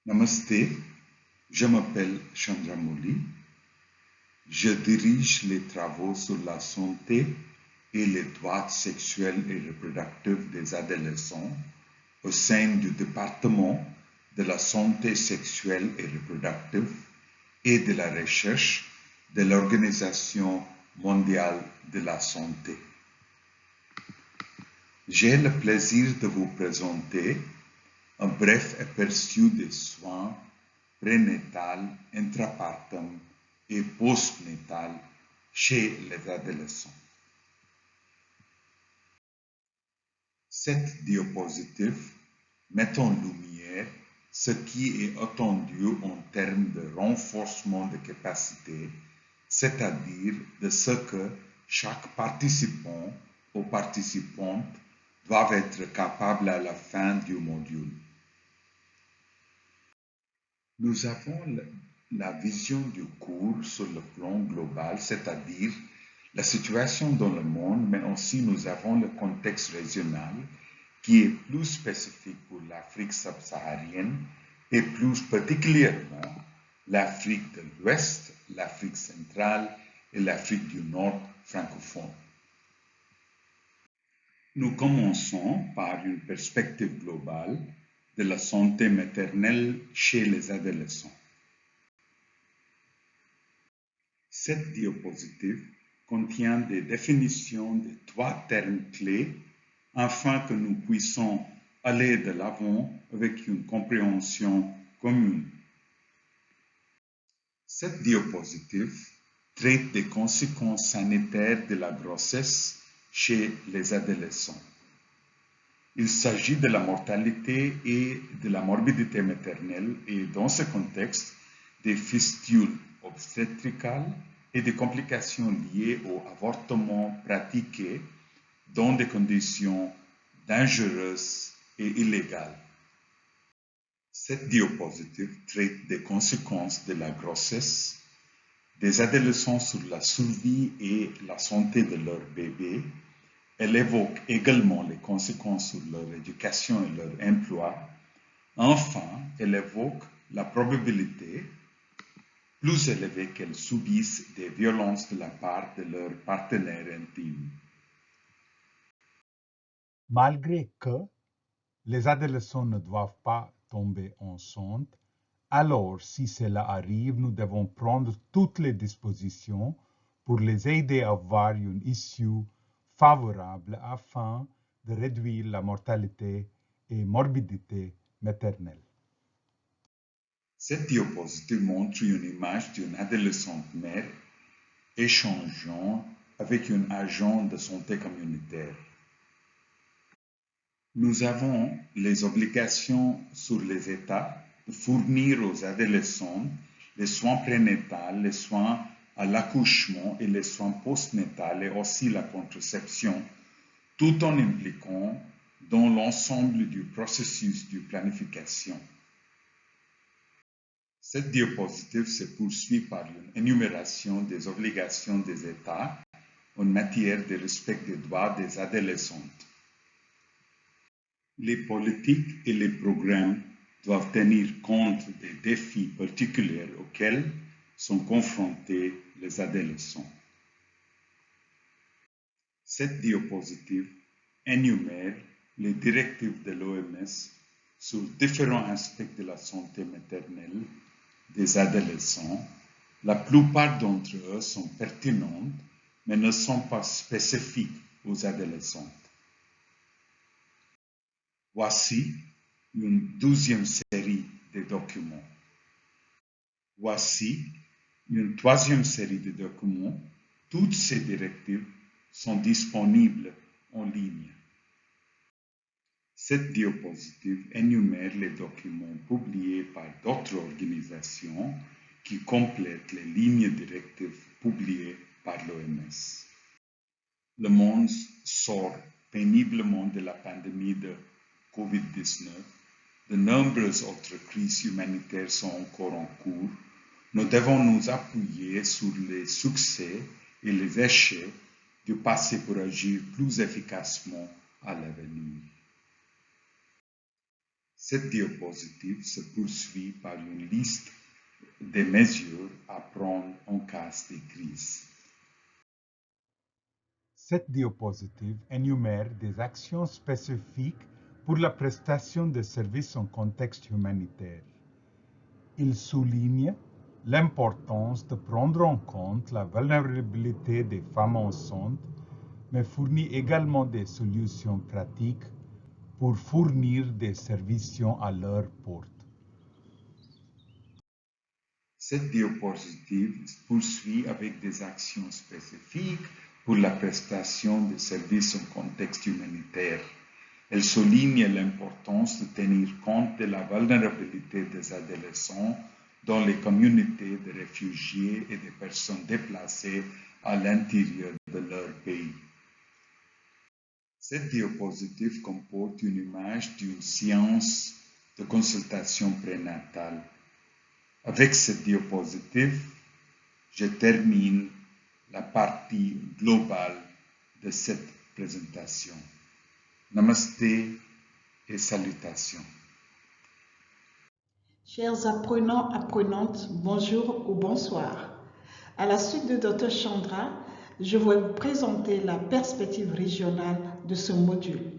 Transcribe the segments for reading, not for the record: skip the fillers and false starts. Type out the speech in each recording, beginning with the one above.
Namasté, je m'appelle Chandramouli. Je dirige les travaux sur la santé et les droits sexuels et reproductifs des adolescents au sein du département de la santé sexuelle et reproductive et de la recherche de l'Organisation mondiale de la santé. J'ai le plaisir de vous présenter un bref aperçu des soins prénatal, intrapartum et postnatal chez les adolescents. Cette diapositive met en lumière ce qui est attendu en termes de renforcement de capacité, c'est-à-dire de ce que chaque participant ou participante doivent être capables à la fin du module. Nous avons la vision du cours sur le plan global, c'est-à-dire la situation dans le monde, mais aussi nous avons le contexte régional qui est plus spécifique pour l'Afrique subsaharienne et plus particulièrement l'Afrique de l'Ouest, l'Afrique centrale et l'Afrique du Nord francophone. Nous commençons par une perspective globale de la santé maternelle chez les adolescents. Cette diapositive contient des définitions de 3 termes clés afin que nous puissions aller de l'avant avec une compréhension commune. Cette diapositive traite des conséquences sanitaires de la grossesse chez les adolescents. Il s'agit de la mortalité et de la morbidité maternelle et dans ce contexte, des fistules obstétricales et des complications liées au avortement pratiqué dans des conditions dangereuses et illégales. Cette diapositive traite des conséquences de la grossesse des adolescents sur la survie et la santé de leur bébé. Elle évoque également les conséquences sur leur éducation et leur emploi. Enfin, elle évoque la probabilité plus élevée qu'elles subissent des violences de la part de leur partenaire intime. Malgré que les adolescents ne doivent pas tomber enceintes, alors si cela arrive, nous devons prendre toutes les dispositions pour les aider à avoir une issue favorable afin de réduire la mortalité et morbidité maternelle. Cette diapositive montre une image d'une adolescente mère échangeant avec un agent de santé communautaire. Nous avons les obligations sur les États de fournir aux adolescents les soins prénatals, les soins à l'accouchement et les soins postnatals et aussi la contraception, tout en impliquant dans l'ensemble du processus de planification. Cette diapositive se poursuit par une énumération des obligations des États en matière de respect des droits des adolescentes. Les politiques et les programmes doivent tenir compte des défis particuliers auxquels sont confrontés les adolescents. Cette diapositive énumère les directives de l'OMS sur différents aspects de la santé maternelle des adolescents. La plupart d'entre eux sont pertinentes, mais ne sont pas spécifiques aux adolescentes. Voici une 12e série de documents. Voici une 3e série de documents. Toutes ces directives sont disponibles en ligne. Cette diapositive énumère les documents publiés par d'autres organisations qui complètent les lignes directives publiées par l'OMS. Le monde sort péniblement de la pandémie de COVID-19. De nombreuses autres crises humanitaires sont encore en cours. Nous devons nous appuyer sur les succès et les échecs du passé pour agir plus efficacement à l'avenir. Cette diapositive se poursuit par une liste des mesures à prendre en cas de crise. Cette diapositive énumère des actions spécifiques pour la prestation de services en contexte humanitaire. Il souligne l'importance de prendre en compte la vulnérabilité des femmes enceintes, mais fournit également des solutions pratiques pour fournir des services à leur porte. Cette diapositive poursuit avec des actions spécifiques pour la prestation de services en contexte humanitaire. Elle souligne l'importance de tenir compte de la vulnérabilité des adolescents dans les communautés de réfugiés et de personnes déplacées à l'intérieur de leur pays. Cette diapositive comporte une image d'une séance de consultation prénatale. Avec cette diapositive, je termine la partie globale de cette présentation. Namasté et salutations. Chers apprenants, apprenantes, bonjour ou bonsoir. À la suite de Dr Chandra, je vais vous présenter la perspective régionale de ce module.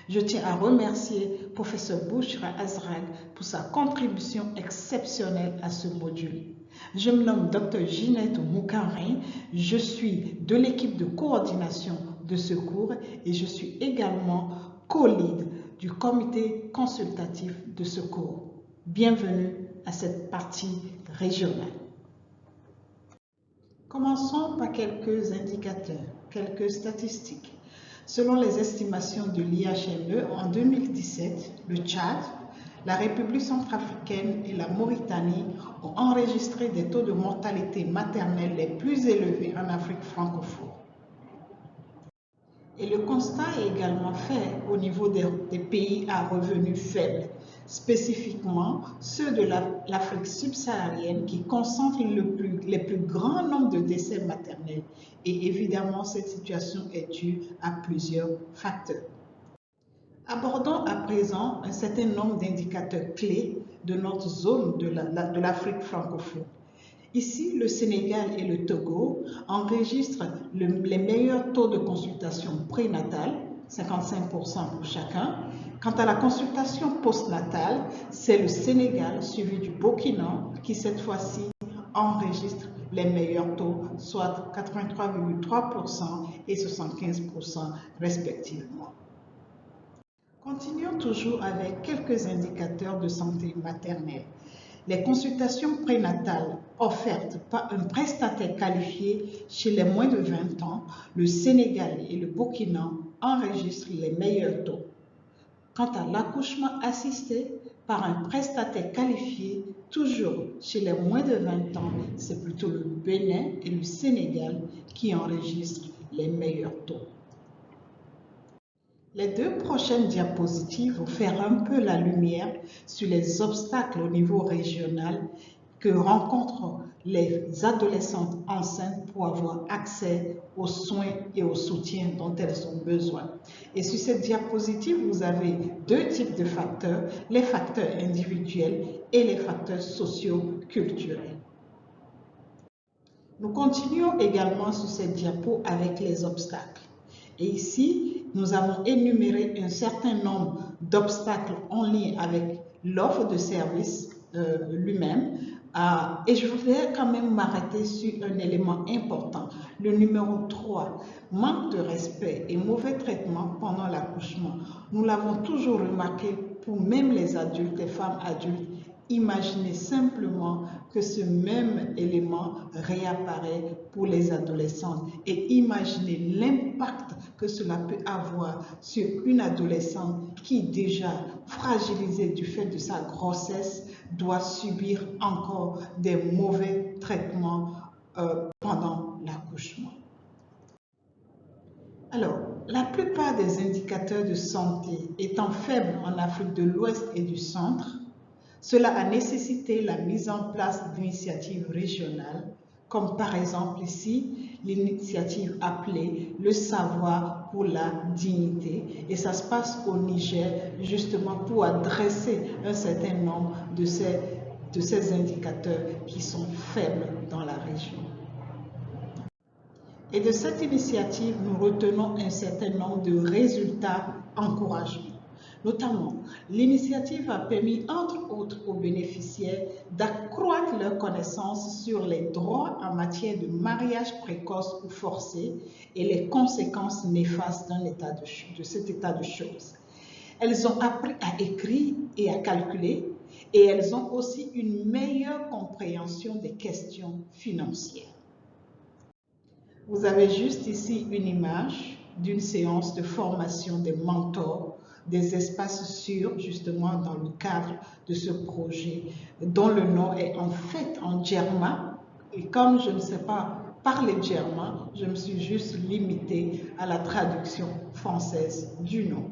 Je tiens à remercier Professeur Bouchra Azrag pour sa contribution exceptionnelle à ce module. Je me nomme Dr Ginette Moukarin, je suis de l'équipe de coordination de ce cours et je suis également co-lead du comité consultatif de ce cours. Bienvenue à cette partie régionale. Commençons par quelques indicateurs, quelques statistiques. Selon les estimations de l'IHME, en 2017, le Tchad, la République centrafricaine et la Mauritanie ont enregistré des taux de mortalité maternelle les plus élevés en Afrique francophone. Et le constat est également fait au niveau des pays à revenus faibles, spécifiquement ceux de l'Afrique subsaharienne qui concentrent les plus grands nombres de décès maternels. Et évidemment, cette situation est due à plusieurs facteurs. Abordons à présent un certain nombre d'indicateurs clés de notre zone de l'Afrique francophone. Ici, le Sénégal et le Togo enregistrent les meilleurs taux de consultation prénatale, 55% pour chacun. Quant à la consultation postnatale, c'est le Sénégal suivi du Burkina qui cette fois-ci enregistre les meilleurs taux, soit 83,3% et 75% respectivement. Continuons toujours avec quelques indicateurs de santé maternelle. Les consultations prénatales offertes par un prestataire qualifié chez les moins de 20 ans, le Sénégal et le Burkina enregistrent les meilleurs taux. Quant à l'accouchement assisté par un prestataire qualifié, toujours chez les moins de 20 ans, c'est plutôt le Bénin et le Sénégal qui enregistrent les meilleurs taux. Les deux prochaines diapositives vont faire un peu la lumière sur les obstacles au niveau régional que rencontrent les adolescentes enceintes pour avoir accès aux soins et au soutien dont elles ont besoin. Et sur cette diapositive, vous avez deux types de facteurs, les facteurs individuels et les facteurs socio-culturels. Nous continuons également sur cette diapo avec les obstacles. Et ici, nous avons énuméré un certain nombre d'obstacles en lien avec l'offre de service lui-même. Et je voudrais quand même m'arrêter sur un élément important, le numéro 3, manque de respect et mauvais traitement pendant l'accouchement. Nous l'avons toujours remarqué pour même les adultes, les femmes adultes. Imaginez simplement que ce même élément réapparaît pour les adolescentes et imaginez l'impact que cela peut avoir sur une adolescente qui, déjà fragilisée du fait de sa grossesse, doit subir encore des mauvais traitements pendant l'accouchement. Alors, la plupart des indicateurs de santé étant faibles en Afrique de l'Ouest et du Centre, cela a nécessité la mise en place d'initiatives régionales, comme par exemple ici l'initiative appelée Le savoir pour la dignité. Et ça se passe au Niger justement pour adresser un certain nombre de ces indicateurs qui sont faibles dans la région. Et de cette initiative, nous retenons un certain nombre de résultats encourageants. Notamment, l'initiative a permis, entre autres, aux bénéficiaires d'accroître leurs connaissances sur les droits en matière de mariage précoce ou forcé et les conséquences néfastes de cet état de choses. Elles ont appris à écrire et à calculer, et elles ont aussi une meilleure compréhension des questions financières. Vous avez juste ici une image d'une séance de formation des mentors, des espaces sûrs, justement dans le cadre de ce projet, dont le nom est en fait en djerma. Et comme je ne sais pas parler djerma, je me suis juste limitée à la traduction française du nom.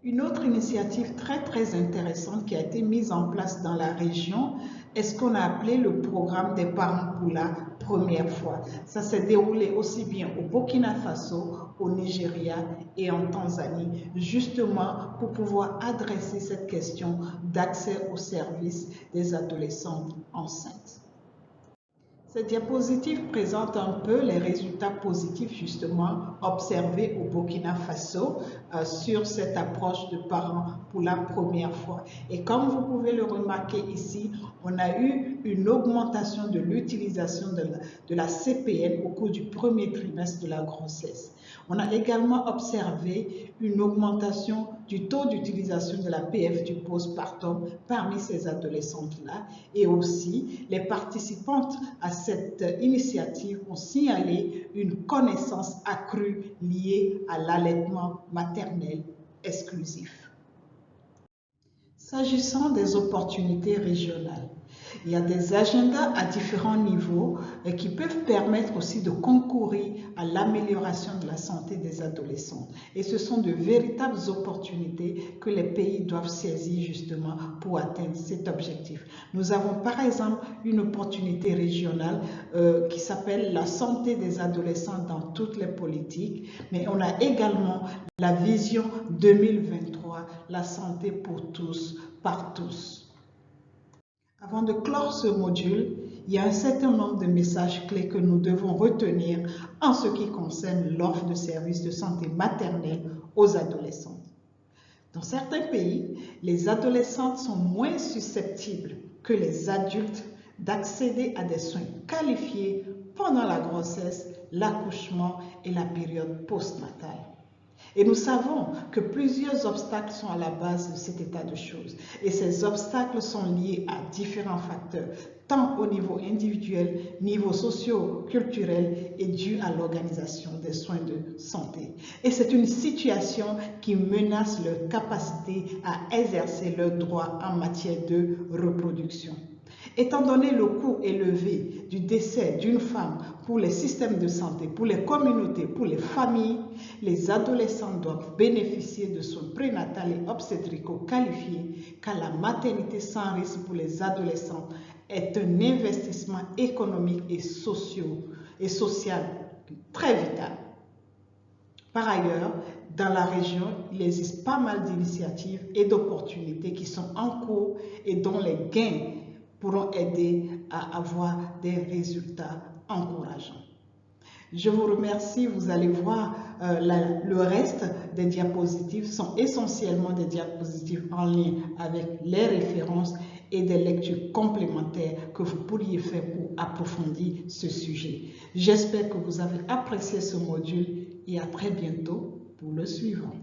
Une autre initiative très intéressante qui a été mise en place dans la région est ce qu'on a appelé le programme des parents pour la première fois. Ça s'est déroulé aussi bien au Burkina Faso, au Nigeria et en Tanzanie, justement pour pouvoir adresser cette question d'accès aux services des adolescentes enceintes. Cette diapositive présente un peu les résultats positifs justement observés au Burkina Faso sur cette approche de parents pour la première fois. Et comme vous pouvez le remarquer ici, on a eu une augmentation de l'utilisation de la CPN au cours du premier trimestre de la grossesse. On a également observé une augmentation du taux d'utilisation de la PF du postpartum parmi ces adolescentes-là, et aussi les participantes à cette initiative ont signalé une connaissance accrue liée à l'allaitement maternel exclusif. S'agissant des opportunités régionales, il y a des agendas à différents niveaux qui peuvent permettre aussi de concourir à l'amélioration de la santé des adolescents. Et ce sont de véritables opportunités que les pays doivent saisir justement pour atteindre cet objectif. Nous avons par exemple une opportunité régionale qui s'appelle la santé des adolescents dans toutes les politiques, mais on a également la vision 2023, la santé pour tous, par tous. Avant de clore ce module, il y a un certain nombre de messages clés que nous devons retenir en ce qui concerne l'offre de services de santé maternelle aux adolescentes. Dans certains pays, les adolescentes sont moins susceptibles que les adultes d'accéder à des soins qualifiés pendant la grossesse, l'accouchement et la période postnatale. Et nous savons que plusieurs obstacles sont à la base de cet état de choses. Et ces obstacles sont liés à différents facteurs, tant au niveau individuel, niveau socio-culturel et dû à l'organisation des soins de santé. Et c'est une situation qui menace leur capacité à exercer leurs droits en matière de reproduction. Étant donné le coût élevé du décès d'une femme pour les systèmes de santé, pour les communautés, pour les familles, les adolescents doivent bénéficier de soins prénatals et obstétricaux qualifiés, car la maternité sans risque pour les adolescents est un investissement économique et social très vital. Par ailleurs, dans la région, il existe pas mal d'initiatives et d'opportunités qui sont en cours et dont les gains pourront aider à avoir des résultats encourageants. Je vous remercie. Vous allez voir le reste des diapositives sont essentiellement des diapositives en lien avec les références et des lectures complémentaires que vous pourriez faire pour approfondir ce sujet. J'espère que vous avez apprécié ce module et à très bientôt pour le suivant.